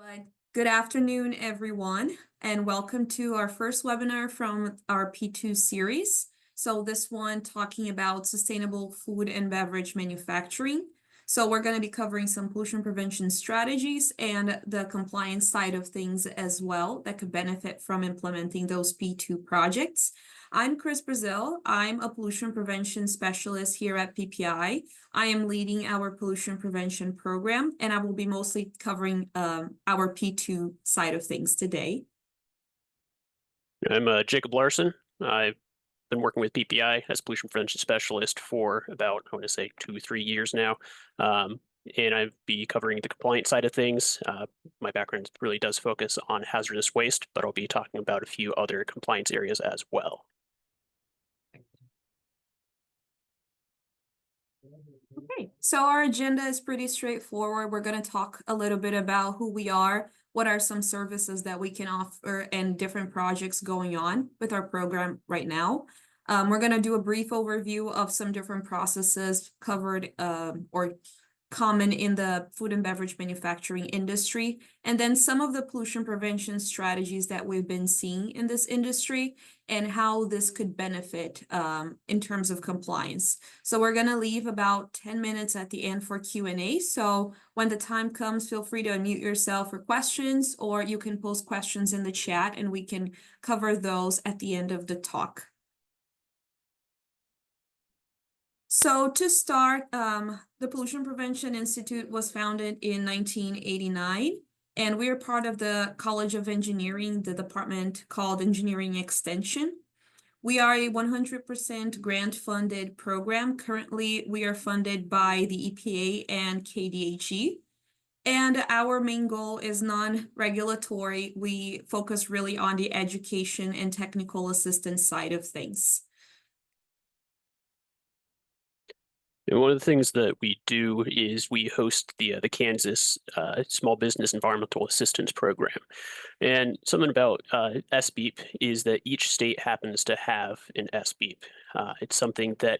But good afternoon, everyone, and welcome to our first webinar from our P2 series. So this one talking about sustainable food and beverage manufacturing. So we're going to be covering some pollution prevention strategies and the compliance side of things as well that could benefit from implementing those P2 projects. I'm Chris Brazil. I'm a pollution prevention specialist here at PPI. I am leading our pollution prevention program, and I will be mostly covering our P2 side of things today. I'm Jacob Larson. I've been working with PPI as pollution prevention specialist for about, I want to say, 2-3 years now. And I'll be covering the compliance side of things. My background really does focus on hazardous waste, but I'll be talking about a few other compliance areas as well. Okay, so our agenda is pretty straightforward. We're going to talk a little bit about who we are, what are some services that we can offer, and different projects going on with our program right now. We're going to do a brief overview of some different processes covered or common in the food and beverage manufacturing industry, and then some of the pollution prevention strategies that we've been seeing in this industry and how this could benefit in terms of compliance. So we're going to leave about 10 minutes at the end for Q&A. So when the time comes, feel free to unmute yourself for questions, or you can post questions in the chat and we can cover those at the end of the talk. So to start, the Pollution Prevention Institute was founded in 1989, and we're part of the College of Engineering, the department called Engineering Extension. We are a 100% grant-funded program. Currently, we are funded by the EPA and KDHE. And our main goal is non-regulatory. We focus really on the education and technical assistance side of things. And one of the things that we do is we host the Kansas Small Business Environmental Assistance Program. And something about SBEEP is that each state happens to have an SBEEP. It's something that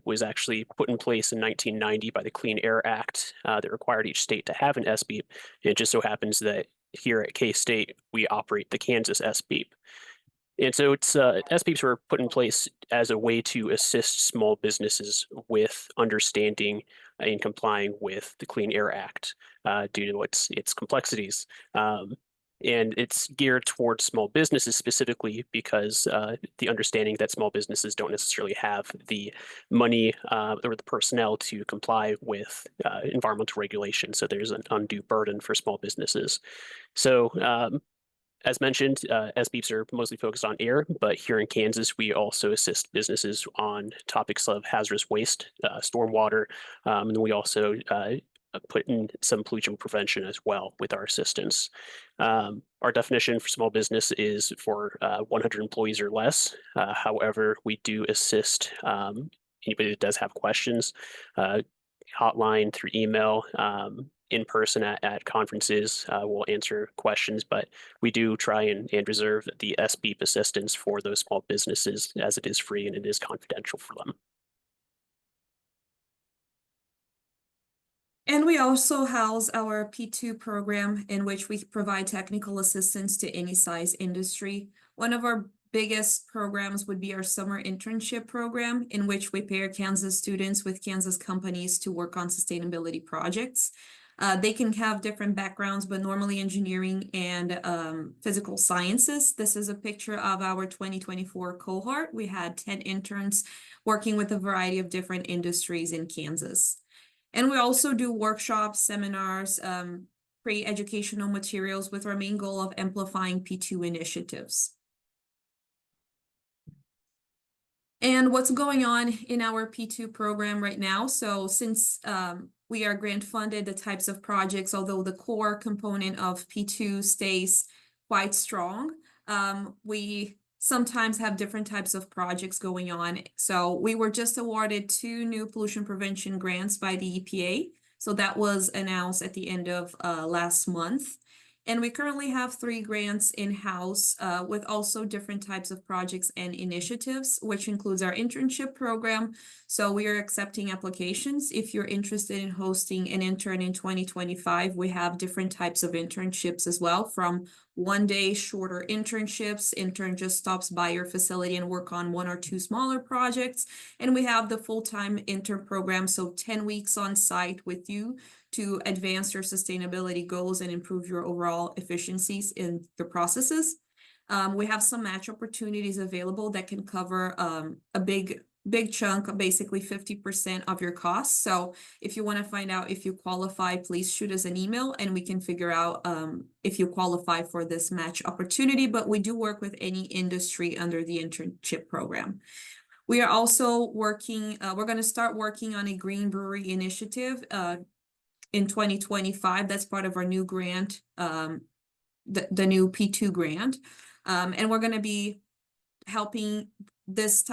was actually put in place in 1990 by the Clean Air Act that required each state to have an SBEEP. And it just so happens that here at K-State, we operate the Kansas SBEEP. And so it's SBEEPs were put in place as a way to assist small businesses with understanding and complying with the Clean Air Act due to its complexities. And it's geared towards small businesses specifically because the understanding that small businesses don't necessarily have the money or the personnel to comply with environmental regulation. So there's an undue burden for small businesses. So as mentioned, SBEEPs are mostly focused on air, but here in Kansas, we also assist businesses on topics of hazardous waste, stormwater, and then we also put in some pollution prevention as well with our assistance. Our definition for small business is for 100 employees or less. However, we do assist anybody that does have questions, hotline, through email, in person at conferences. We'll answer questions, but we do try and reserve the SBEEP assistance for those small businesses as it is free and it is confidential for them. And we also house our P2 program in which we provide technical assistance to any size industry. One of our biggest programs would be our summer internship program, in which we pair Kansas students with Kansas companies to work on sustainability projects. They can have different backgrounds, but normally engineering and physical sciences. This is a picture of our 2024 cohort. We had 10 interns working with a variety of different industries in Kansas. And we also do workshops, seminars, create educational materials with our main goal of amplifying P2 initiatives. And what's going on in our P2 program right now? So since we are grant funded, the types of projects, although the core component of P2 stays quite strong, we sometimes have different types of projects going on. So we were just awarded 2 new pollution prevention grants by the EPA. So that was announced at the end of last month. And we currently have 3 grants in-house with also different types of projects and initiatives, which includes our internship program. So we are accepting applications. If you're interested in hosting an intern in 2025, we have different types of internships as well, from 1-day shorter internships. Intern just stops by your facility and work on 1 or 2 smaller projects. And we have the full-time intern program, so 10 weeks on site with you to advance your sustainability goals and improve your overall efficiencies in the processes. We have some match opportunities available that can cover a big chunk, basically 50% of your costs. So if you want to find out if you qualify, please shoot us an email and we can figure out if you qualify for this match opportunity. But we do work with any industry under the internship program. We are also working, we're going to start working on a green brewery initiative in 2025. That's part of our new grant, the new P2 grant. And we're going to be helping this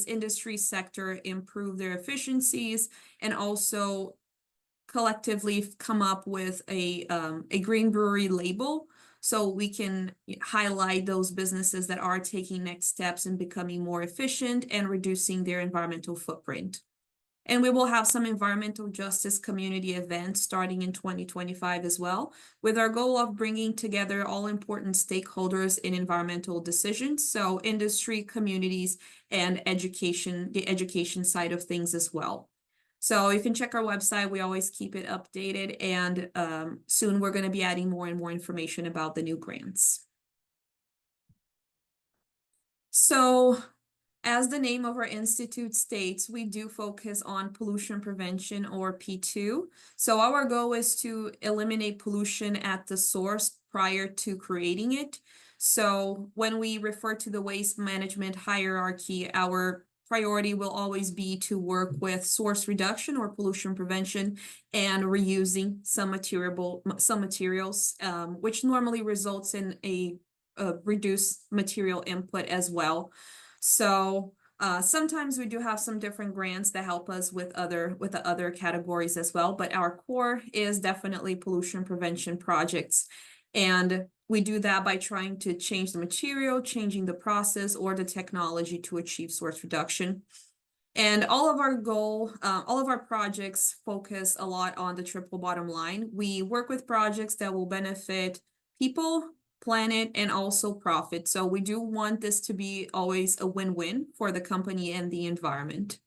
industry sector improve their efficiencies and also collectively come up with a green brewery label, so we can highlight those businesses that are taking next steps in becoming more efficient and reducing their environmental footprint. And we will have some environmental justice community events starting in 2025 as well, with our goal of bringing together all important stakeholders in environmental decisions, so industry, communities, and education, the education side of things as well. So you can check our website. We always keep it updated, and soon we're going to be adding more and more information about the new grants. So, as the name of our institute states, we do focus on pollution prevention, or P2. So our goal is to eliminate pollution at the source prior to creating it. So when we refer to the waste management hierarchy, our priority will always be to work with source reduction or pollution prevention and reusing some materials, which normally results in a reduced material input as well. So sometimes we do have some different grants that help us with the other categories as well, but our core is definitely pollution prevention projects. And we do that by trying to change the material, changing the process or the technology to achieve source reduction. And all of our projects focus a lot on the triple bottom line. We work with projects that will benefit people, planet, and also profit. So we do want this to be always a win-win for the company and the environment.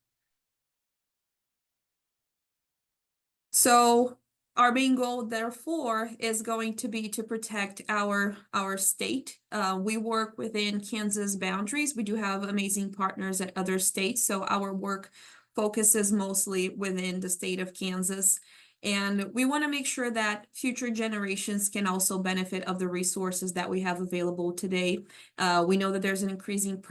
So our main goal, therefore, is going to be to protect our state. We work within Kansas boundaries. We do have amazing partners at other states, so our work focuses mostly within the state of Kansas. And we want to make sure that future generations can also benefit of the resources that we have available today. We know that there's an increasing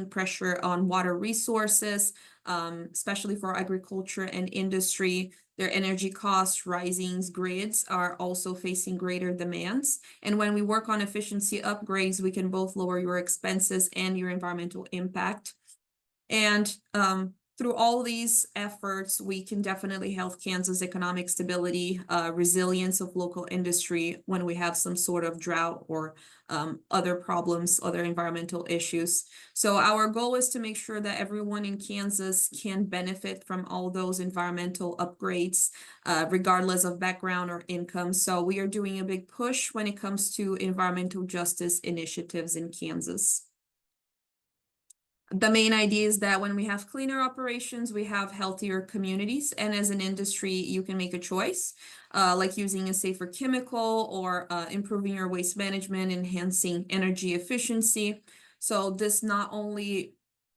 pressure on water resources, especially for agriculture and industry. Their energy costs, rising grids are also facing greater demands. And when we work on efficiency upgrades, we can both lower your expenses and your environmental impact. And through all these efforts, we can definitely help Kansas' economic stability, resilience of local industry when we have some sort of drought or other problems, other environmental issues. So our goal is to make sure that everyone in Kansas can benefit from all those environmental upgrades, regardless of background or income. So we are doing a big push when it comes to environmental justice initiatives in Kansas. The main idea is that when we have cleaner operations, we have healthier communities. And as an industry, you can make a choice, like using a safer chemical or improving your waste management, enhancing energy efficiency. So this not only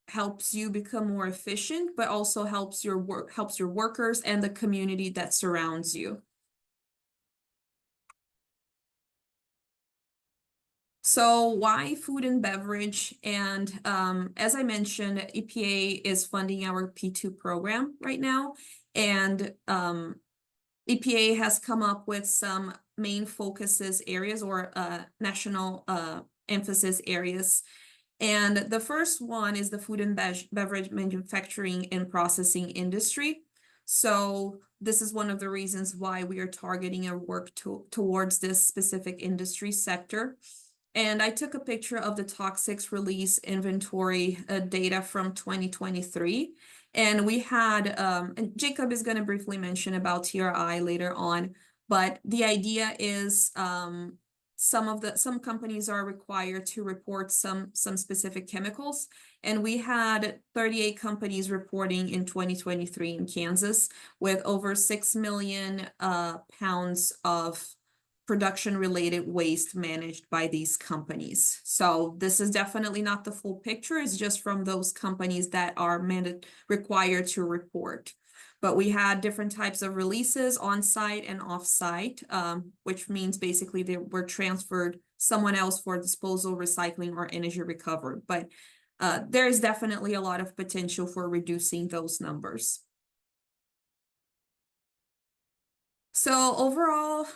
helps you become more efficient, but also helps your workers and the community that surrounds you. So why food and beverage? And as I mentioned, EPA is funding our P2 program right now. And EPA has come up with some main focuses areas or national emphasis areas. And the first one is the food and beverage manufacturing and processing industry. So this is one of the reasons why we are targeting our work towards this specific industry sector. And I took a picture of the toxics release inventory data from 2023. And we had, and Jacob is going to briefly mention about TRI later on, but the idea is some companies are required to report some specific chemicals. And we had 38 companies reporting in 2023 in Kansas with over 6 million pounds of production-related waste managed by these companies. So this is definitely not the full picture. It's just from those companies that are required to report. But we had different types of releases on-site and off-site, which means basically they were transferred someone else for disposal, recycling, or energy recovery. But there is definitely a lot of potential for reducing those numbers. So overall,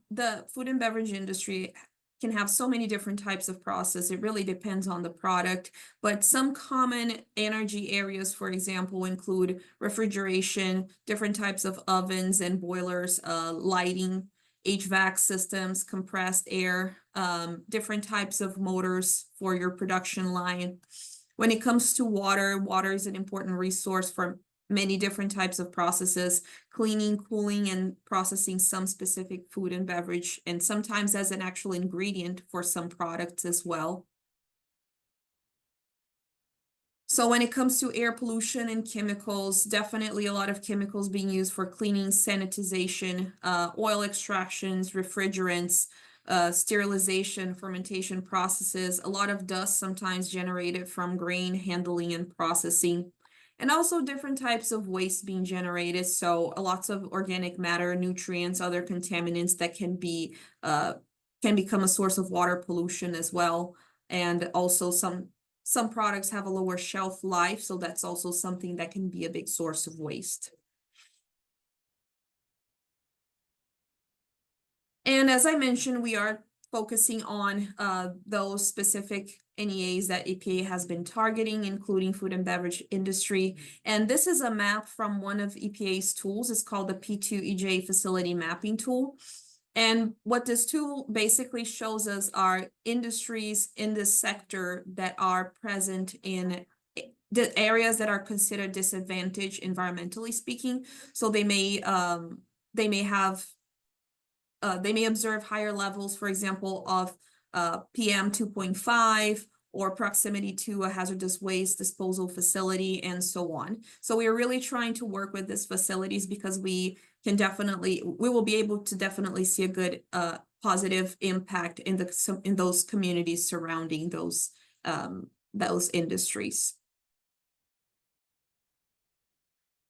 the food and beverage industry can have so many different types of process. It really depends on the product, but some common energy areas, for example, include refrigeration, different types of ovens and boilers, lighting, HVAC systems, compressed air, different types of motors for your production line. When it comes to water, water is an important resource for many different types of processes, cleaning, cooling, and processing some specific food and beverage, and sometimes as an actual ingredient for some products as well. So when it comes to air pollution and chemicals, definitely a lot of chemicals being used for cleaning, sanitization, oil extractions, refrigerants, sterilization, fermentation processes, a lot of dust sometimes generated from grain handling and processing. And also different types of waste being generated. So lots of organic matter, nutrients, other contaminants that can become a source of water pollution as well. And also some products have a lower shelf life, so that's also something that can be a big source of waste. And as I mentioned, we are focusing on those specific NEAs that EPA has been targeting, including food and beverage industry. And this is a map from one of EPA's tools. It's called the P2EJ Facility Mapping Tool. And what this tool basically shows us are industries in this sector that are present in the areas that are considered disadvantaged environmentally speaking. So they may observe higher levels, for example, of PM 2.5 or proximity to a hazardous waste disposal facility and so on. So we are really trying to work with these facilities because we will be able to definitely see a good positive impact in those communities surrounding those industries.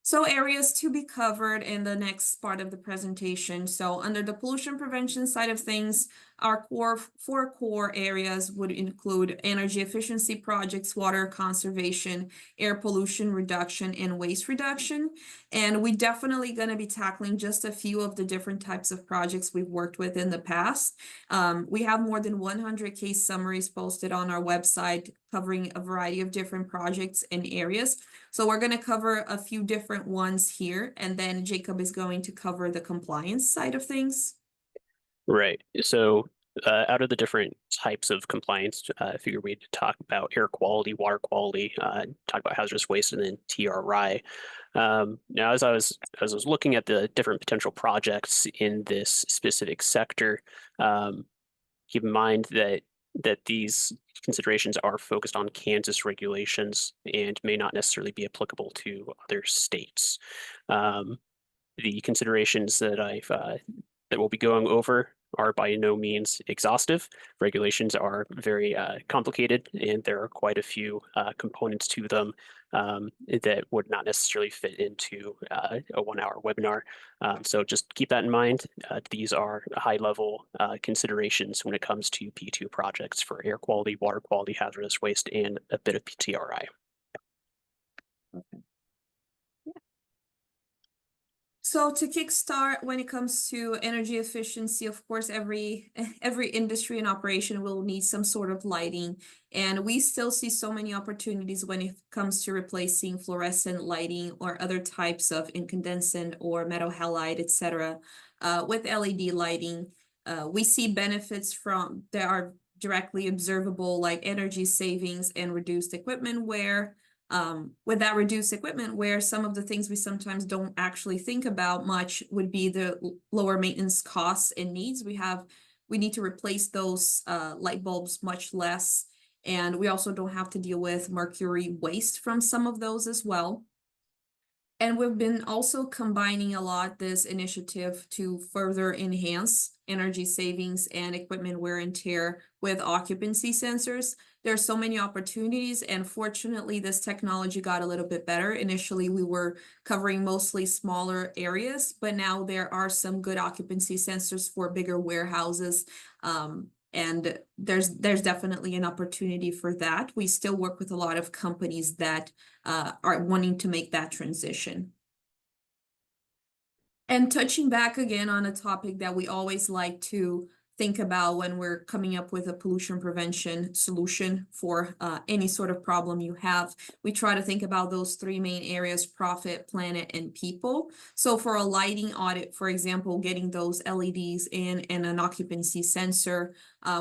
So areas to be covered in the next part of the presentation. So under the pollution prevention side of things, our four core areas would include energy efficiency projects, water conservation, air pollution reduction, and waste reduction. And we definitely going to be tackling just a few of the different types of projects we've worked with in the past. We have more than 100 case summaries posted on our website covering a variety of different projects and areas. So we're going to cover a few different ones here, and then Jacob is going to cover the compliance side of things. Right. So out of the different types of compliance, I figured we'd talk about air quality, water quality, talk about hazardous waste, and then TRI. Now, as I was looking at the different potential projects in this specific sector, keep in mind that these considerations are focused on Kansas regulations and may not necessarily be applicable to other states. The considerations that that we'll be going over are by no means exhaustive. Regulations are very complicated, and there are quite a few components to them that would not necessarily fit into a 1-hour webinar. So just keep that in mind. These are high-level considerations when it comes to P2 projects for air quality, water quality, hazardous waste, and a bit of TRI. So to kickstart, when it comes to energy efficiency, of course, every industry and operation will need some sort of lighting. And we still see so many opportunities when it comes to replacing fluorescent lighting or other types of incandescent or metal halide, etc. With LED lighting. We see benefits from that are directly observable, like energy savings and reduced equipment wear. With that reduced equipment wear, some of the things we sometimes don't actually think about much would be the lower maintenance costs and needs. We need to replace those light bulbs much less. And we also don't have to deal with mercury waste from some of those as well. And we've been also combining a lot this initiative to further enhance energy savings and equipment wear and tear with occupancy sensors. There are so many opportunities, and fortunately, this technology got a little bit better. Initially, we were covering mostly smaller areas, but now there are some good occupancy sensors for bigger warehouses. And there's definitely an opportunity for that. We still work with a lot of companies that are wanting to make that transition. And touching back again on a topic that we always like to think about when we're coming up with a pollution prevention solution for any sort of problem you have, we try to think about those three main areas: profit, planet, and people. So for a lighting audit, for example, getting those LEDs in and an occupancy sensor,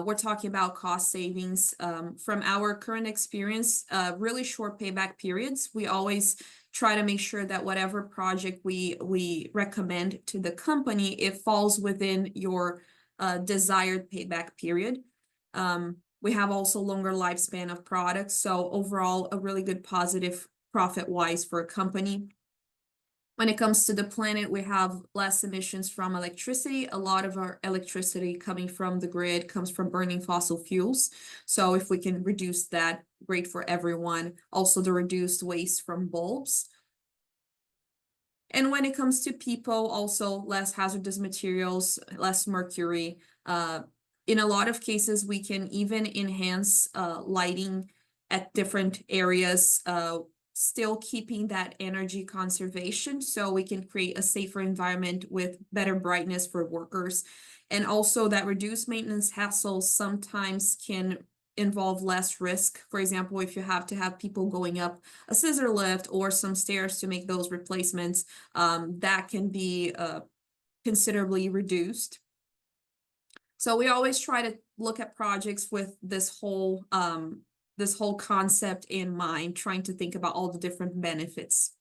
we're talking about cost savings. From our current experience, really short payback periods. We always try to make sure that whatever project we recommend to the company, it falls within your desired payback period. We have also longer lifespan of products, so overall a really good positive profit-wise for a company. When it comes to the planet, we have less emissions from electricity. A lot of our electricity coming from the grid comes from burning fossil fuels. So if we can reduce that, great for everyone. Also the reduced waste from bulbs. And when it comes to people, also less hazardous materials, less mercury. In a lot of cases, we can even enhance lighting at different areas, still keeping that energy conservation, so we can create a safer environment with better brightness for workers. And also that reduced maintenance hassles sometimes can involve less risk. For example, if you have to have people going up a scissor lift or some stairs to make those replacements, that can be considerably reduced. So we always try to look at projects with this whole concept in mind, trying to think about all the different benefits.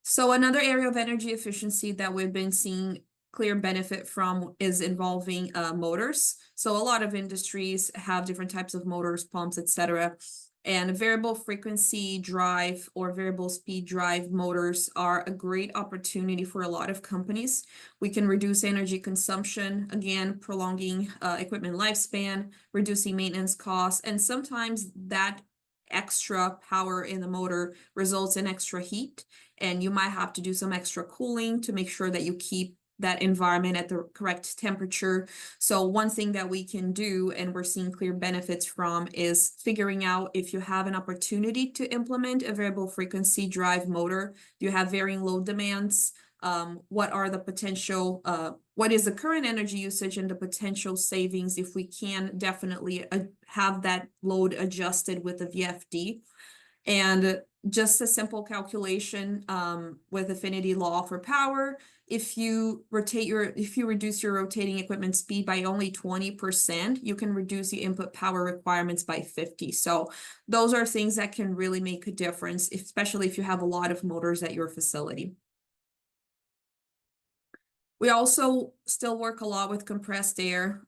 So another area of energy efficiency that we've been seeing clear benefit from is involving motors. So a lot of industries have different types of motors, pumps, etc. And variable frequency drive or variable speed drive motors are a great opportunity for a lot of companies. We can reduce energy consumption, again, prolonging equipment lifespan, reducing maintenance costs, and sometimes that extra power in the motor results in extra heat, and you might have to do some extra cooling to make sure that you keep that environment at the correct temperature. So one thing that we can do, and we're seeing clear benefits from, is figuring out if you have an opportunity to implement a variable frequency drive motor. You have varying load demands. What are the potential, what is the current energy usage and the potential savings if we can definitely have that load adjusted with the VFD. And just a simple calculation with affinity law for power, if you reduce your rotating equipment speed by only 20%, you can reduce the input power requirements by 50. So those are things that can really make a difference, especially if you have a lot of motors at your facility. We also still work a lot with compressed air.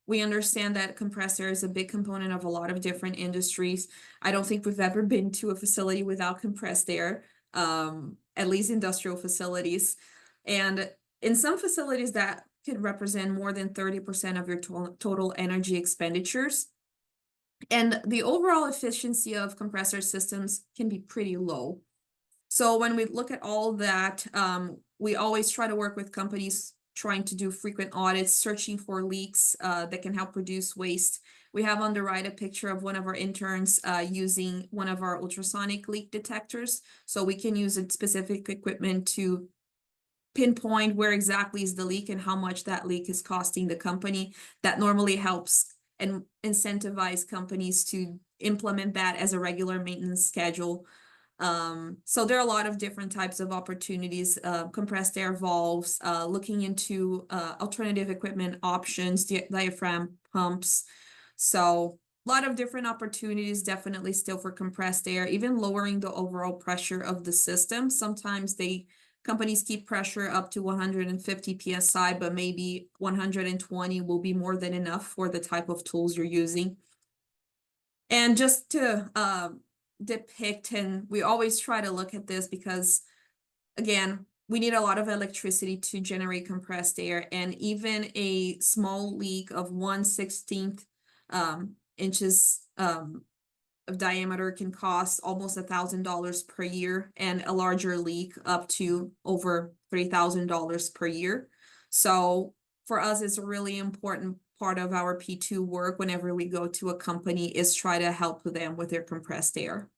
We understand that compressed air is a big component of a lot of different industries. I don't think we've ever been to a facility without compressed air, at least industrial facilities. And in some facilities that can represent more than 30% of your total energy expenditures. And the overall efficiency of compressor systems can be pretty low. So when we look at all that, we always try to work with companies trying to do frequent audits, searching for leaks that can help reduce waste. We have on the right a picture of one of our interns using one of our ultrasonic leak detectors. So we can use a specific equipment to pinpoint where exactly is the leak and how much that leak is costing the company. That normally helps and incentivize companies to implement that as a regular maintenance schedule. So there are a lot of different types of opportunities, compressed air valves, looking into alternative equipment options, diaphragm pumps. So a lot of different opportunities, definitely still for compressed air, even lowering the overall pressure of the system. Sometimes companies keep pressure up to 150 psi, but maybe 120 will be more than enough for the type of tools you're using. And just to depict, and we always try to look at this because, again, we need a lot of electricity to generate compressed air, and even a small leak of 1/16 inches of diameter can cost almost $1,000 per year, and a larger leak up to over $3,000 per year. So for us, it's a really important part of our P2 work whenever we go to a company is try to help them with their compressed air.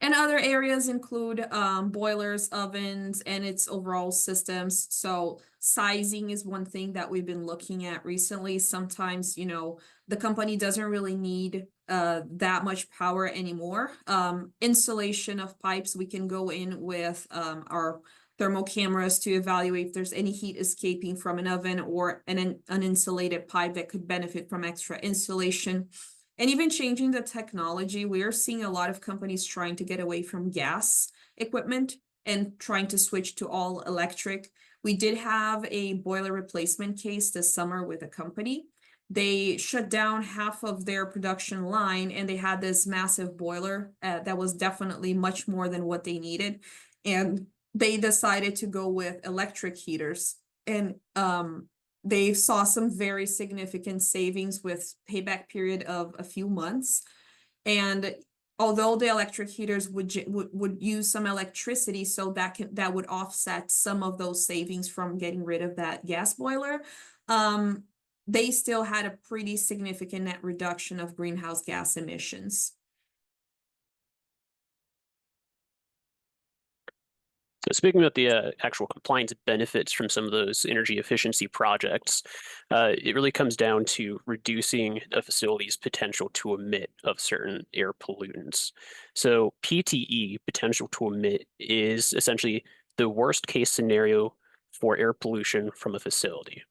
And other areas include boilers, ovens, and its overall systems. So sizing is one thing that we've been looking at recently. Sometimes, the company doesn't really need that much power anymore. Installation of pipes, we can go in with our thermal cameras to evaluate if there's any heat escaping from an oven or an uninsulated pipe that could benefit from extra insulation. And even changing the technology, we are seeing a lot of companies trying to get away from gas equipment and trying to switch to all electric. We did have a boiler replacement case this summer with a company. They shut down half of their production line and they had this massive boiler that was definitely much more than what they needed. And they decided to go with electric heaters. And they saw some very significant savings with payback period of a few months. And although the electric heaters would use some electricity, so that would offset some of those savings from getting rid of that gas boiler, they still had a pretty significant net reduction of greenhouse gas emissions. So speaking about the actual compliance benefits from some of those energy efficiency projects, it really comes down to reducing a facility's potential to emit of certain air pollutants. So PTE, potential to emit, is essentially the worst case scenario for air pollution from a facility.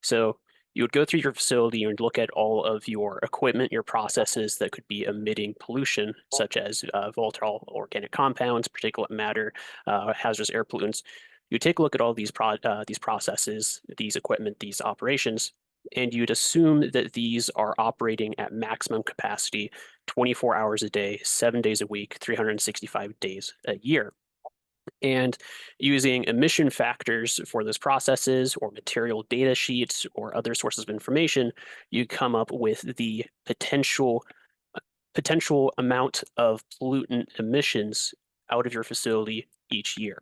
So you would go through your facility and look at all of your equipment, your processes that could be emitting pollution, such as volatile organic compounds, particulate matter, hazardous air pollutants. You take a look at all these processes, these equipment, these operations, and you'd assume that these are operating at maximum capacity 24 hours a day, 7 days a week, 365 days a year. And using emission factors for those processes or material data sheets or other sources of information, you come up with the potential amount of pollutant emissions out of your facility each year.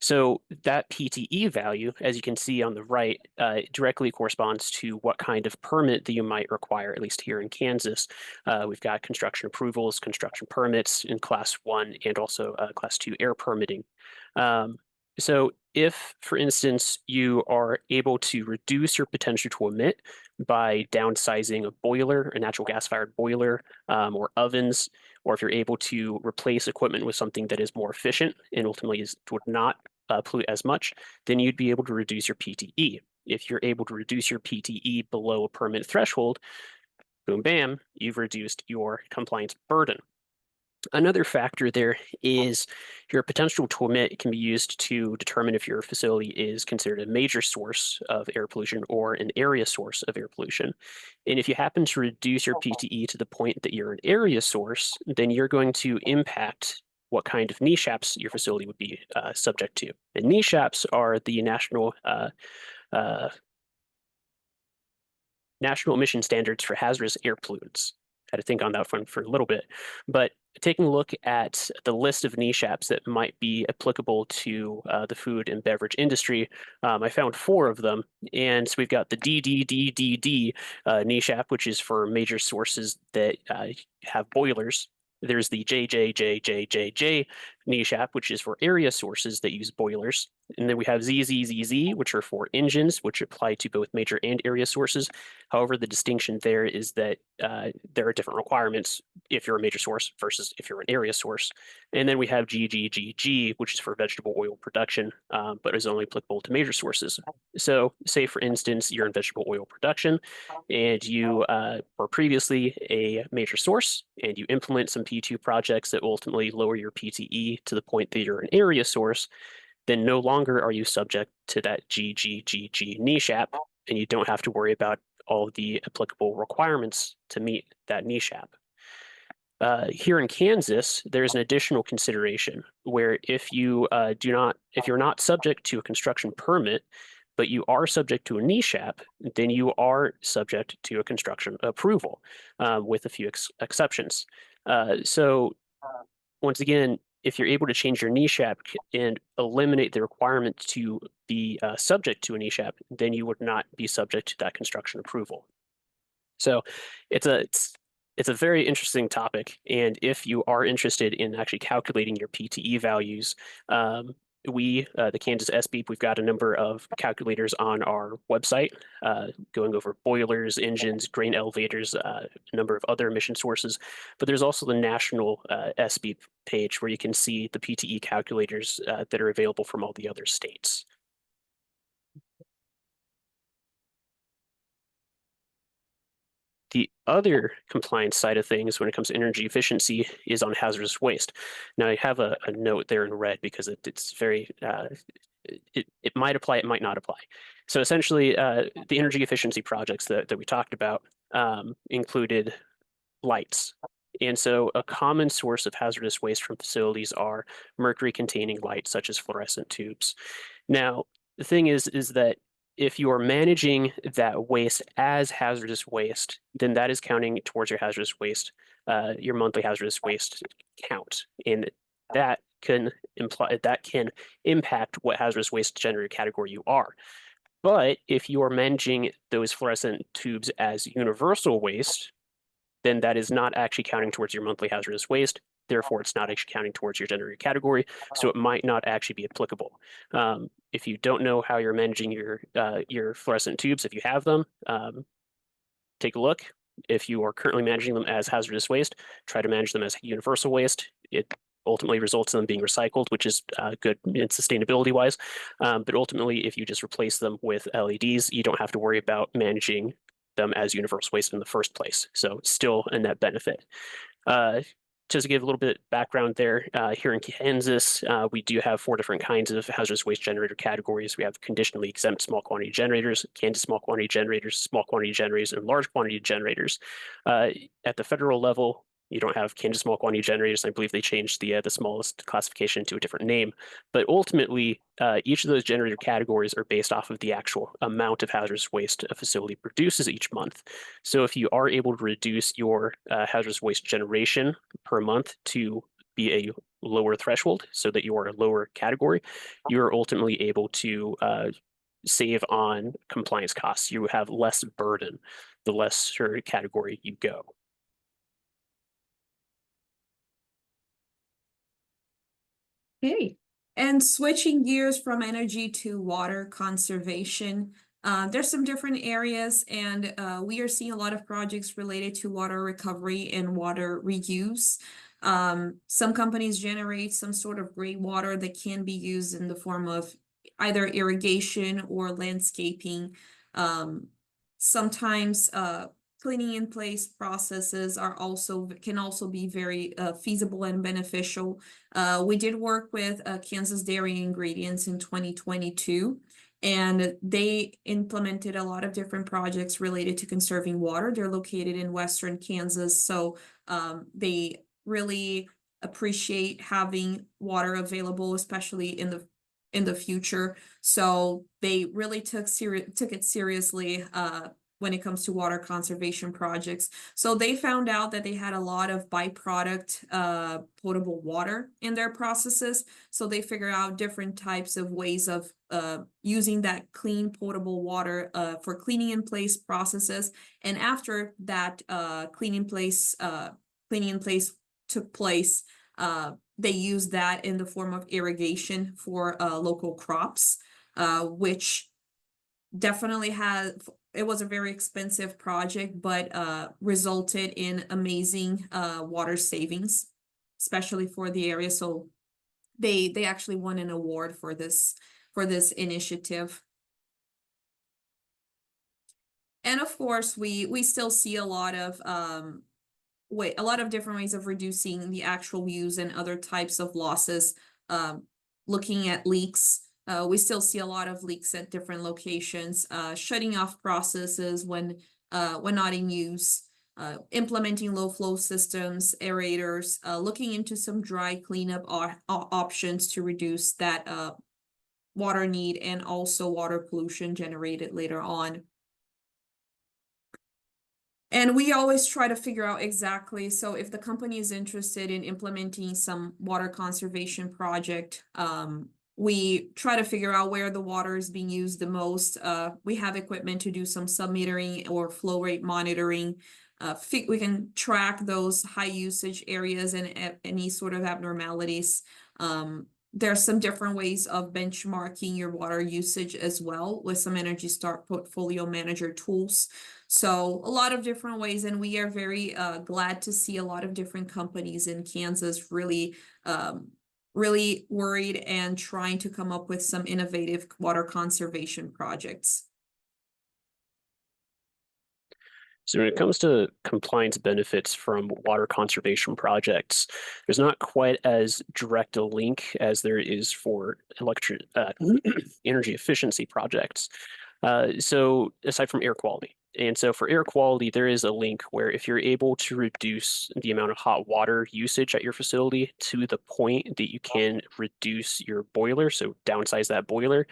So that PTE value, as you can see on the right, directly corresponds to what kind of permit that you might require, at least here in Kansas. We've got construction approvals, construction permits in Class 1 and also Class 2 air permitting. So if, for instance, you are able to reduce your potential to emit by downsizing a boiler, a natural gas-fired boiler, or ovens, or if you're able to replace equipment with something that is more efficient and ultimately would not pollute as much, then you'd be able to reduce your PTE. If you're able to reduce your PTE below a permit threshold, boom, bam, you've reduced your compliance burden. Another factor there is your potential to emit can be used to determine if your facility is considered a major source of air pollution or an area source of air pollution. And if you happen to reduce your PTE to the point that you're an area source, then you're going to impact what kind of NESHAPs your facility would be subject to. And NESHAPs are the national emission standards for hazardous air pollutants. Had to think on that one for a little bit. But taking a look at the list of niche apps that might be applicable to the food and beverage industry, I found 4 of them. And so we've got the DDDDD niche app, which is for major sources that have boilers. There's the JJJJJJ niche app, which is for area sources that use boilers. And then we have ZZZZ, which are for engines, which apply to both major and area sources. However, the distinction there is that there are different requirements if you're a major source versus if you're an area source. And then we have GGGG, which is for vegetable oil production, but is only applicable to major sources. So say, for instance, you're in vegetable oil production and you were previously a major source and you implement some P2 projects that ultimately lower your PTE to the point that you're an area source, then no longer are you subject to that GGGG niche app, and you don't have to worry about all the applicable requirements to meet that niche app. Here in Kansas, there's an additional consideration where if you're not subject to a construction permit, but you are subject to a niche app, then you are subject to a construction approval, with a few exceptions. So once again, if you're able to change your niche app and eliminate the requirement to be subject to a niche app, then you would not be subject to that construction approval. So it's a very interesting topic. And if you are interested in actually calculating your PTE values, the Kansas SBEEP, we've got a number of calculators on our website, going over boilers, engines, grain elevators, a number of other emission sources. But there's also the national SBEEP page where you can see the PTE calculators that are available from all the other states. The other compliance side of things when it comes to energy efficiency is on hazardous waste. Now, I have a note there in red because it's very, it might apply, it might not apply. So essentially, the energy efficiency projects that we talked about included lights. And so a common source of hazardous waste from facilities are mercury-containing lights, such as fluorescent tubes. Now, the thing is that if you are managing that waste as hazardous waste, then that is counting towards your hazardous waste, your monthly hazardous waste count. And that can impact what hazardous waste generator category you are. But if you are managing those fluorescent tubes as universal waste, then that is not actually counting towards your monthly hazardous waste. Therefore, it's not actually counting towards your generator category, so it might not actually be applicable. If you don't know how you're managing your fluorescent tubes, if you have them, take a look. If you are currently managing them as hazardous waste, try to manage them as universal waste. It ultimately results in them being recycled, which is good in sustainability-wise. But ultimately, if you just replace them with LEDs, you don't have to worry about managing them as universal waste in the first place. So still a net benefit. Just to give a little bit of background there, here in Kansas, we do have 4 different kinds of hazardous waste generator categories. We have conditionally exempt small quantity generators, Kansas small quantity generators, and large quantity generators. At the federal level, you don't have Kansas small quantity generators. I believe they changed the smallest classification to a different name. But ultimately, each of those generator categories are based off of the actual amount of hazardous waste a facility produces each month. So if you are able to reduce your hazardous waste generation per month to be a lower threshold so that you are a lower category, you are ultimately able to save on compliance costs. You have less burden the lesser category you go. Okay, and switching gears from energy to water conservation, there's some different areas, and we are seeing a lot of projects related to water recovery and water reuse. Some companies generate some sort of gray water that can be used in the form of either irrigation or landscaping. Sometimes cleaning in place processes can also be very feasible and beneficial. We did work with Kansas Dairy Ingredients in 2022, and they implemented a lot of different projects related to conserving water. They're located in Western Kansas, so they really appreciate having water available, especially in the future. So they really took it seriously when it comes to water conservation projects. So they found out that they had a lot of byproduct potable water in their processes. So they figured out different types of ways of using that clean potable water for cleaning in place processes. And after that cleaning in place took place, they used that in the form of irrigation for local crops, which definitely it was a very expensive project, but resulted in amazing water savings, especially for the area. So they actually won an award for this initiative. And of course, we still see a lot of different ways of reducing the actual use and other types of losses. Looking at leaks, we still see a lot of leaks at different locations, shutting off processes when not in use, implementing low flow systems, aerators, looking into some dry cleanup options to reduce that water need and also water pollution generated later on. And we always try to figure out exactly, so if the company is interested in implementing some water conservation project, we try to figure out where the water is being used the most. We have equipment to do some sub-metering or flow rate monitoring. We can track those high usage areas and any sort of abnormalities. There are some different ways of benchmarking your water usage as well with some Energy Star portfolio manager tools. So a lot of different ways, and we are very glad to see a lot of different companies in Kansas really worried and trying to come up with some innovative water conservation projects. So when it comes to compliance benefits from water conservation projects, there's not quite as direct a link as there is for energy efficiency projects. So aside from air quality. And so for air quality, there is a link where if you're able to reduce the amount of hot water usage at your facility to the point that you can reduce your boiler, so downsize that boiler,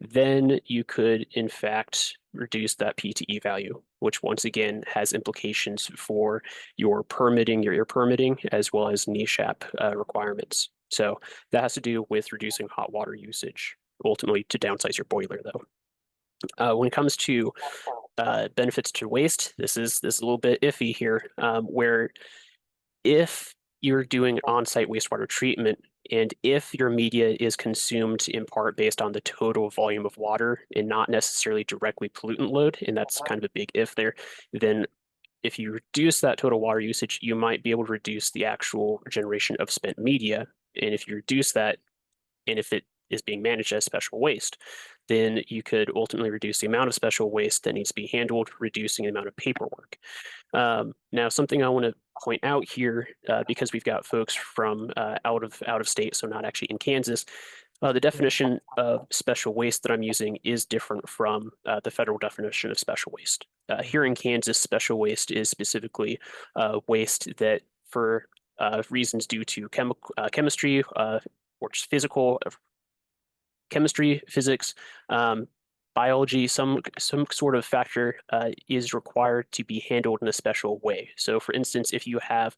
then you could in fact reduce that PTE value, which once again has implications for your permitting, your air permitting, as well as NESHAP requirements. So that has to do with reducing hot water usage, ultimately to downsize your boiler though. When it comes to benefits to waste, this is a little bit iffy here, where if you're doing on-site wastewater treatment, and if your media is consumed in part based on the total volume of water and not necessarily directly pollutant load, and that's kind of a big if there, then if you reduce that total water usage, you might be able to reduce the actual generation of spent media. And if you reduce that, and if it is being managed as special waste, then you could ultimately reduce the amount of special waste that needs to be handled, reducing the amount of paperwork. Now, something I want to point out here, because we've got folks from out of state, so not actually in Kansas, the definition of special waste that I'm using is different from the federal definition of special waste. Here in Kansas, special waste is specifically waste that, for reasons due to chemistry or just physical chemistry, physics, biology, some sort of factor is required to be handled in a special way. So for instance, if you have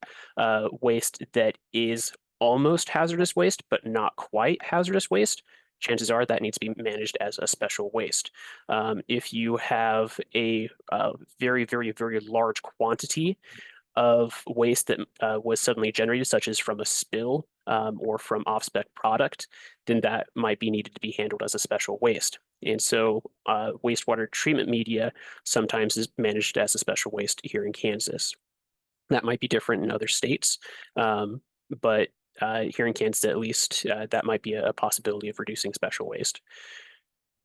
waste that is almost hazardous waste, but not quite hazardous waste, chances are that needs to be managed as a special waste. If you have a very, very, very large quantity of waste that was suddenly generated, such as from a spill or from off-spec product, then that might be needed to be handled as a special waste. And so wastewater treatment media sometimes is managed as a special waste here in Kansas. That might be different in other states, but here in Kansas, at least, that might be a possibility of reducing special waste.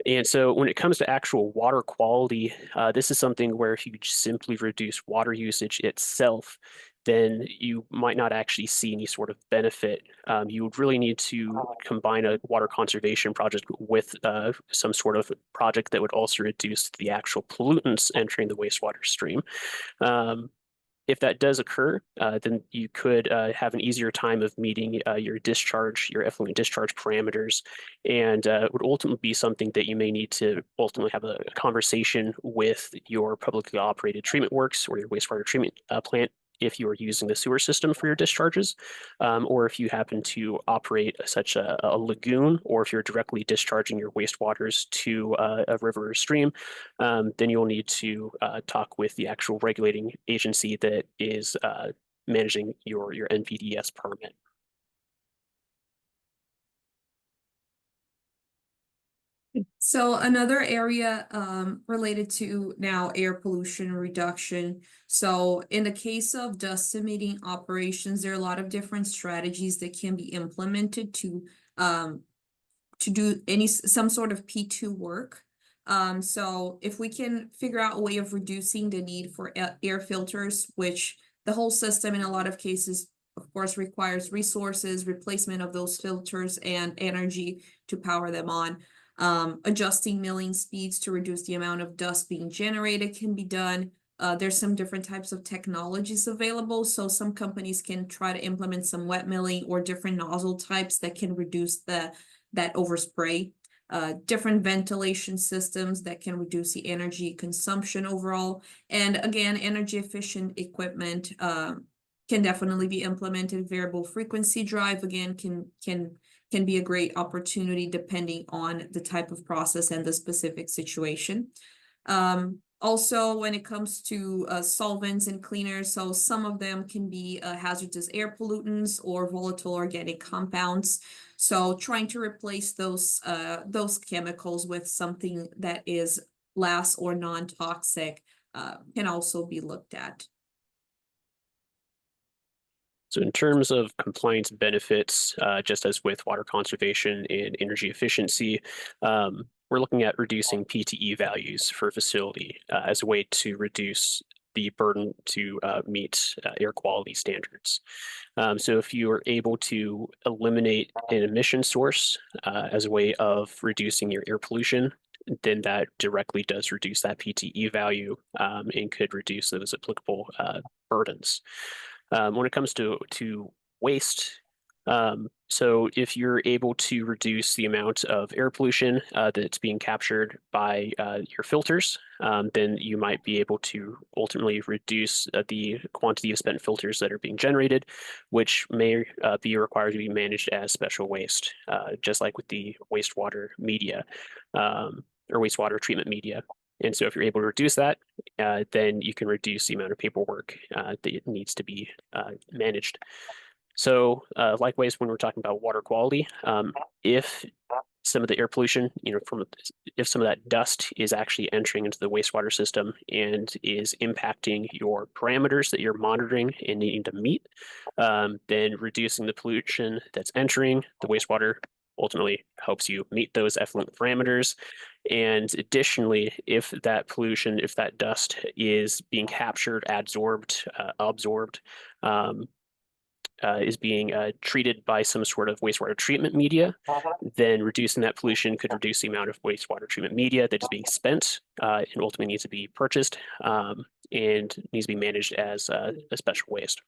And so when it comes to actual water quality, this is something where if you simply reduce water usage itself, then you might not actually see any sort of benefit. You would really need to combine a water conservation project with some sort of project that would also reduce the actual pollutants entering the wastewater stream. if that does occur, then you could have an easier time of meeting your discharge, your effluent discharge parameters, and would ultimately be something that you may need to ultimately have a conversation with your publicly operated treatment works or your wastewater treatment plant if you are using the sewer system for your discharges, or if you happen to operate such a lagoon, or if you're directly discharging your wastewaters to a river or stream, then you'll need to talk with the actual regulating agency that is managing your NPDES permit. So another area related to now air pollution reduction. So in the case of dust emitting operations, there are a lot of different strategies that can be implemented to do some sort of P2 work. So if we can figure out a way of reducing the need for air filters, which the whole system in a lot of cases, of course, requires resources, replacement of those filters, and energy to power them on. Adjusting milling speeds to reduce the amount of dust being generated can be done. There's some different types of technologies available. So some companies can try to implement some wet milling or different nozzle types that can reduce that overspray. Different ventilation systems that can reduce the energy consumption overall. And again, energy efficient equipment can definitely be implemented. Variable frequency drive, again, can be a great opportunity depending on the type of process and the specific situation. Also, when it comes to solvents and cleaners, so some of them can be hazardous air pollutants or volatile organic compounds. So trying to replace those chemicals with something that is less or non-toxic can also be looked at. So in terms of compliance benefits, just as with water conservation and energy efficiency, we're looking at reducing PTE values for a facility as a way to reduce the burden to meet air quality standards. So if you are able to eliminate an emission source as a way of reducing your air pollution, then that directly does reduce that PTE value and could reduce those applicable burdens. When it comes to waste, so if you're able to reduce the amount of air pollution that's being captured by your filters, then you might be able to ultimately reduce the quantity of spent filters that are being generated, which may be required to be managed as special waste, just like with the wastewater media or wastewater treatment media. And so if you're able to reduce that, then you can reduce the amount of paperwork that needs to be managed. So likewise, when we're talking about water quality, if some of the air pollution, if some of that dust is actually entering into the wastewater system and is impacting your parameters that you're monitoring and needing to meet, then reducing the pollution that's entering the wastewater ultimately helps you meet those effluent parameters. And additionally, if that pollution, if that dust is being captured, absorbed, is being treated by some sort of wastewater treatment media, then reducing that pollution could reduce the amount of wastewater treatment media that is being spent and ultimately needs to be purchased and needs to be managed as a special waste.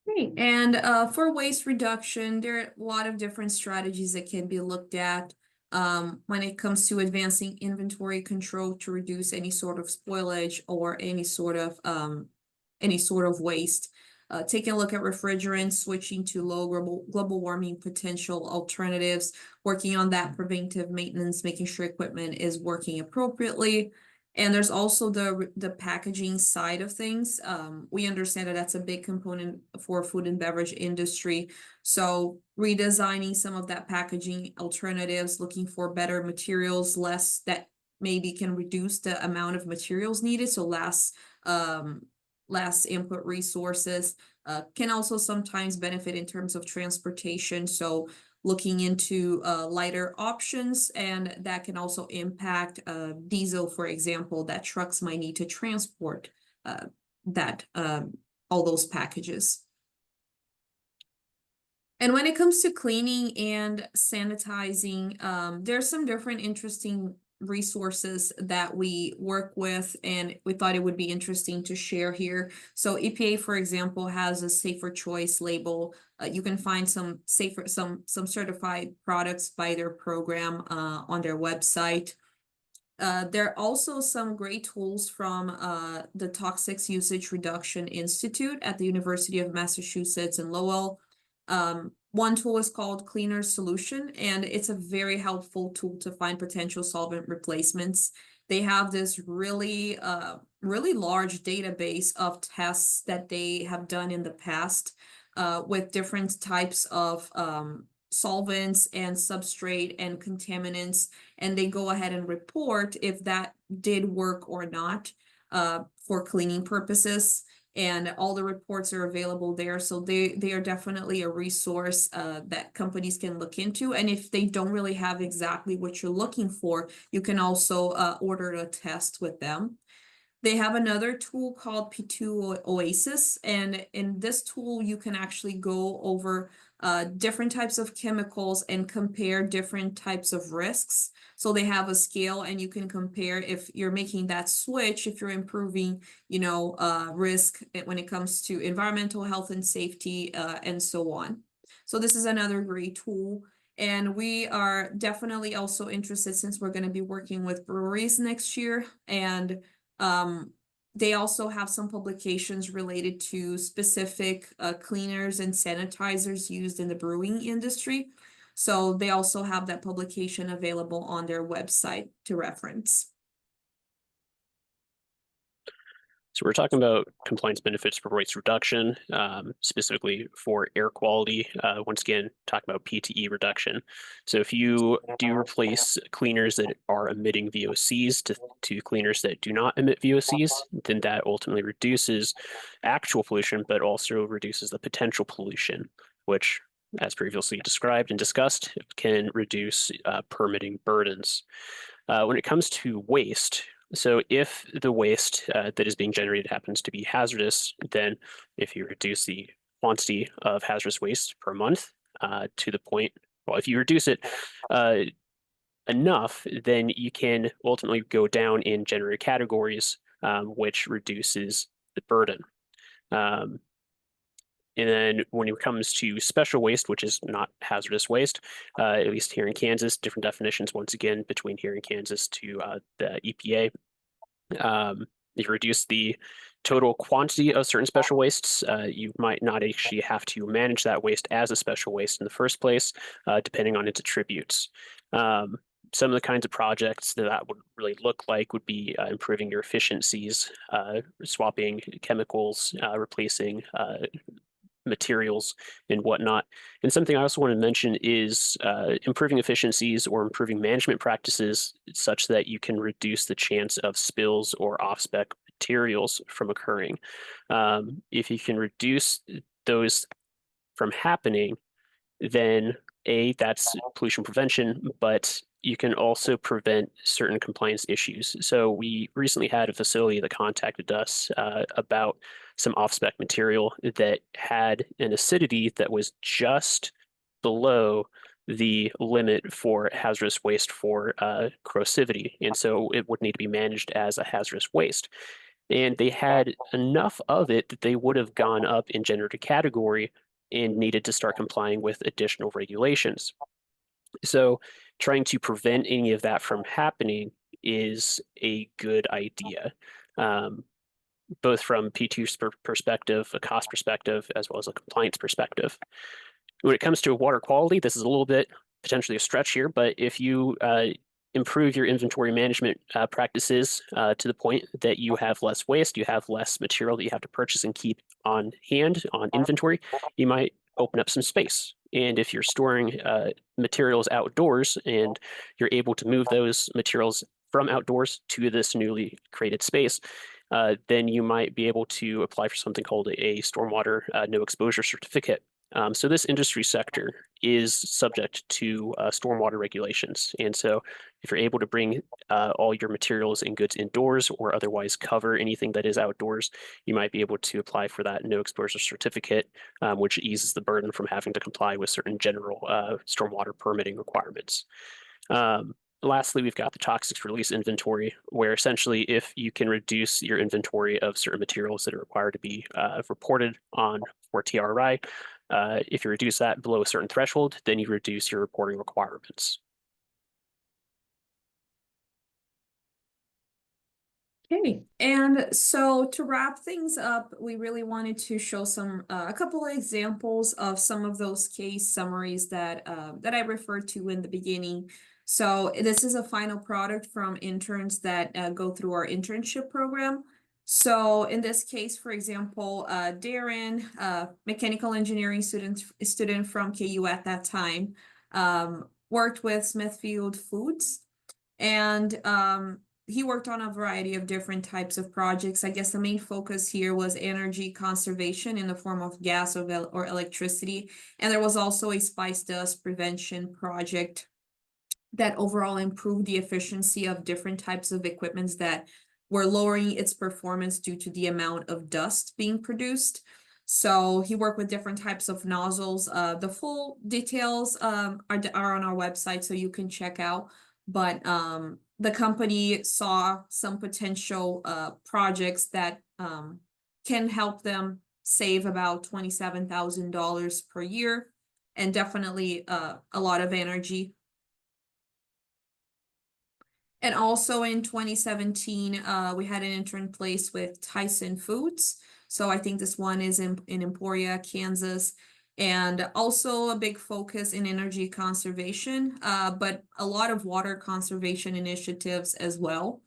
Great. And for waste reduction, there are a lot of different strategies that can be looked at when it comes to advancing inventory control to reduce any sort of spoilage or any sort of waste. Taking a look at refrigerants, switching to low global warming potential alternatives, working on that preventive maintenance, making sure equipment is working appropriately. And there's also the packaging side of things. We understand that that's a big component for food and beverage industry. So redesigning some of that packaging alternatives, looking for better materials, less that maybe can reduce the amount of materials needed. So less input resources can also sometimes benefit in terms of transportation. So looking into lighter options, and that can also impact diesel, for example, that trucks might need to transport all those packages. And when it comes to cleaning and sanitizing, there's some different interesting resources that we work with, and we thought it would be interesting to share here. So EPA, for example, has a safer choice label. You can find some certified products by their program on their website. There are also some great tools from the Toxics Usage Reduction Institute at the University of Massachusetts in Lowell. One tool is called Cleaner Solution, and it's a very helpful tool to find potential solvent replacements. They have this really large database of tests that they have done in the past with different types of solvents and substrate and contaminants, and they go ahead and report if that did work or not for cleaning purposes. And all the reports are available there. So they are definitely a resource that companies can look into. And if they don't really have exactly what you're looking for, you can also order a test with them. They have another tool called P2 Oasis, and in this tool, you can actually go over different types of chemicals and compare different types of risks. So they have a scale, and you can compare if you're making that switch, if you're improving, risk when it comes to environmental health and safety, and so on. So this is another great tool. And we are definitely also interested, since we're going to be working with breweries next year, and they also have some publications related to specific cleaners and sanitizers used in the brewing industry. So they also have that publication available on their website to reference. So we're talking about compliance benefits for waste reduction, specifically for air quality. Once again, talking about PTE reduction. So if you do replace cleaners that are emitting VOCs to cleaners that do not emit VOCs, then that ultimately reduces actual pollution, but also reduces the potential pollution, which, as previously described and discussed, can reduce permitting burdens. When it comes to waste, so if the waste that is being generated happens to be hazardous, then if you reduce the quantity of hazardous waste per month to the point, well, if you reduce it enough, then you can ultimately go down in generated categories, which reduces the burden. And then when it comes to special waste, which is not hazardous waste, at least here in Kansas, different definitions once again between here in Kansas to the EPA. If you reduce the total quantity of certain special wastes, you might not actually have to manage that waste as a special waste in the first place, depending on its attributes. Some of the kinds of projects that would really look like would be improving your efficiencies, swapping chemicals, replacing materials and whatnot. And something I also want to mention is improving efficiencies or improving management practices such that you can reduce the chance of spills or off-spec materials from occurring. If you can reduce those from happening, then that's pollution prevention, but you can also prevent certain compliance issues. So we recently had a facility that contacted us about some off-spec material that had an acidity that was just below the limit for hazardous waste for corrosivity. And so it would need to be managed as a hazardous waste. And they had enough of it that they would have gone up in generated category and needed to start complying with additional regulations. So trying to prevent any of that from happening is a good idea, both from P2's perspective, a cost perspective, as well as a compliance perspective. When it comes to water quality, this is a little bit potentially a stretch here, but if you improve your inventory management practices to the point that you have less waste, you have less material that you have to purchase and keep on hand on inventory, you might open up some space. And if you're storing materials outdoors and you're able to move those materials from outdoors to this newly created space, then you might be able to apply for something called a stormwater no exposure certificate. So this industry sector is subject to stormwater regulations. And so if you're able to bring all your materials and goods indoors or otherwise cover anything that is outdoors, you might be able to apply for that no exposure certificate, which eases the burden from having to comply with certain general stormwater permitting requirements. lastly, we've got the toxics release inventory, where essentially if you can reduce your inventory of certain materials that are required to be reported on for TRI, if you reduce that below a certain threshold, then you reduce your reporting requirements. Okay, and so to wrap things up, we really wanted to show a couple of examples of some of those case summaries that I referred to in the beginning. So this is a final product from interns that go through our internship program. So in this case, for example, Darren, mechanical engineering student from KU at that time, worked with Smithfield Foods, and he worked on a variety of different types of projects. I guess the main focus here was energy conservation in the form of gas or electricity. And there was also a spice dust prevention project that overall improved the efficiency of different types of equipments that were lowering its performance due to the amount of dust being produced. So he worked with different types of nozzles. The full details are on our website, so you can check out. But the company saw some potential projects that can help them save about $27,000 per year, and definitely a lot of energy. And also in 2017, we had an intern placed with Tyson Foods. So I think this one is in Emporia, Kansas. And also a big focus in energy conservation, but a lot of water conservation initiatives as well.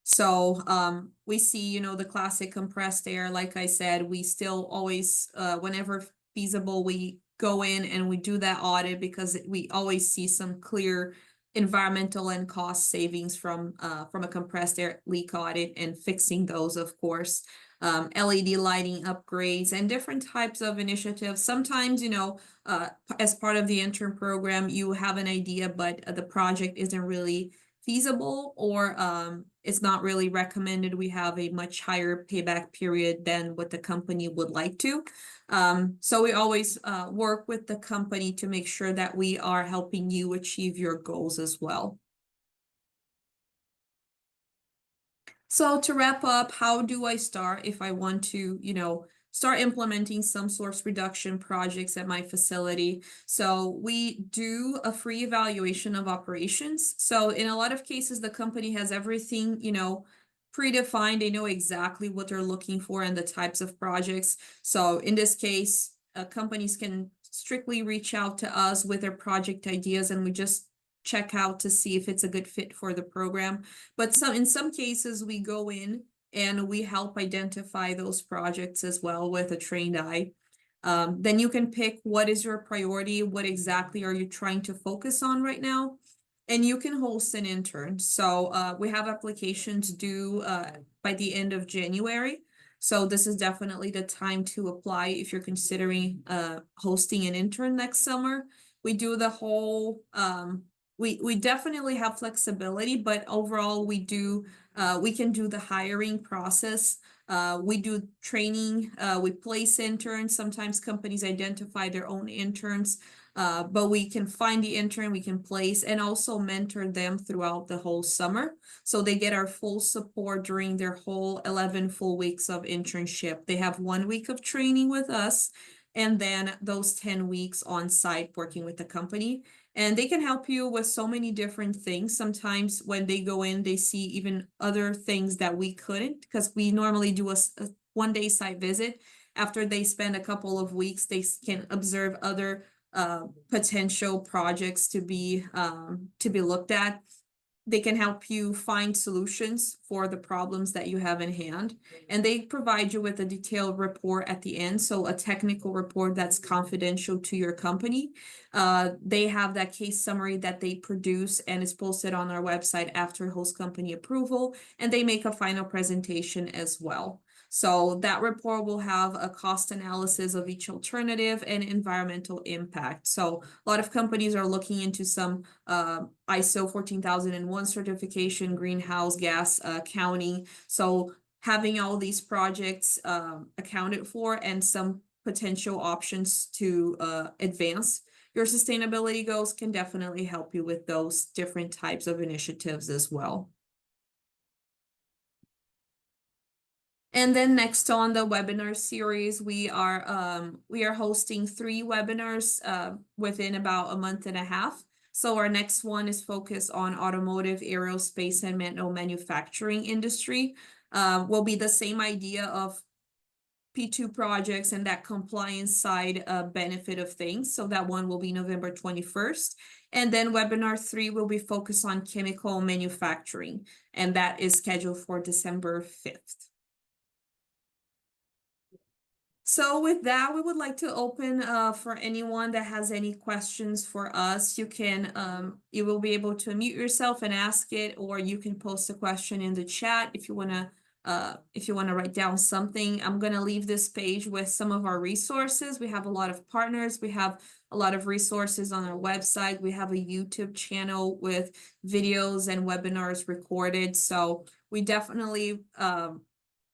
So we see, the classic compressed air. Like I said, we still always, whenever feasible, we go in and we do that audit because we always see some clear environmental and cost savings from a compressed air leak audit and fixing those, of course. LED lighting upgrades and different types of initiatives. Sometimes, as part of the intern program, you have an idea, but the project isn't really feasible, or it's not really recommended. We have a much higher payback period than what the company would like to. So we always work with the company to make sure that we are helping you achieve your goals as well. So to wrap up, how do I start if I want to, start implementing some source reduction projects at my facility? So we do a free evaluation of operations. So in a lot of cases, the company has everything, predefined. They know exactly what they're looking for and the types of projects. So in this case, companies can strictly reach out to us with their project ideas, and we just check out to see if it's a good fit for the program. But in some cases, we go in and we help identify those projects as well with a trained eye. Then you can pick what is your priority, what exactly are you trying to focus on right now, and you can host an intern. So we have applications due by the end of January. So this is definitely the time to apply if you're considering hosting an intern next summer. We do the whole we definitely have flexibility, but overall we can do the hiring process. We do training, we place interns. Sometimes companies identify their own interns, but we can find the intern, we can place, and also mentor them throughout the whole summer. So they get our full support during their whole 11 full weeks of internship. They have 1 week of training with us, and then those 10 weeks on site working with the company. And they can help you with so many different things. Sometimes when they go in, they see even other things that we couldn't, because we normally do a 1-day site visit. After they spend a couple of weeks, they can observe other potential projects to be looked at. They can help you find solutions for the problems that you have in hand. And they provide you with a detailed report at the end. So a technical report that's confidential to your company. They have that case summary that they produce and is posted on our website after host company approval. And they make a final presentation as well. So that report will have a cost analysis of each alternative and environmental impact. So a lot of companies are looking into some ISO 14001 certification, greenhouse gas counting. So having all these projects accounted for and some potential options to advance your sustainability goals can definitely help you with those different types of initiatives as well. And then next on the webinar series, we are hosting 3 webinars within about a month and a half. So our next one is focused on automotive, aerospace, and metal manufacturing industry. Will be the same idea of P2 projects and that compliance side benefit of things. So that one will be November 21st. And then webinar 3 will be focused on chemical manufacturing, and that is scheduled for December 5th. So with that, we would like to open for anyone that has any questions for us. You can you will be able to unmute yourself and ask it, or you can post a question in the chat if you wanna write down something. I'm gonna leave this page with some of our resources. We have a lot of partners. We have a lot of resources on our website. We have a YouTube channel with videos and webinars recorded. So we definitely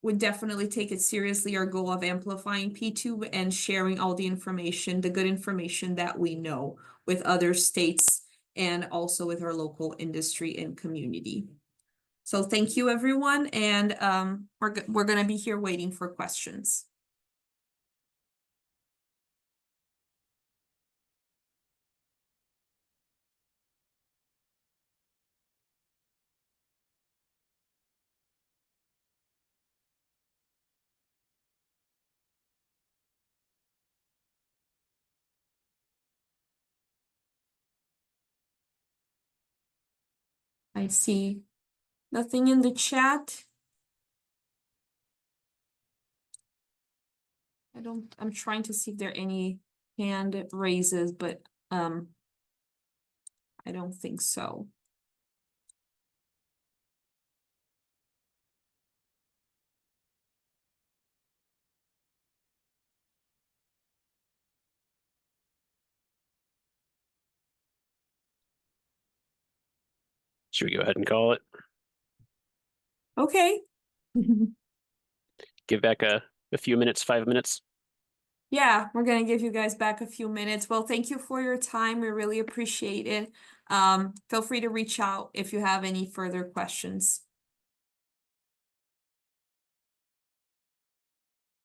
would definitely take it seriously, our goal of amplifying P2 and sharing all the information, the good information that we know with other states and also with our local industry and community. So thank you, everyone, and we're going to be here waiting for questions. I see nothing in the chat. I'm trying to see if there are any hand raises, but I don't think so. Should we go ahead and call it? Okay. Give back a few minutes, 5 minutes. Yeah, we're going to give you guys back a few minutes. Well, thank you for your time. We really appreciate it. Feel free to reach out if you have any further questions.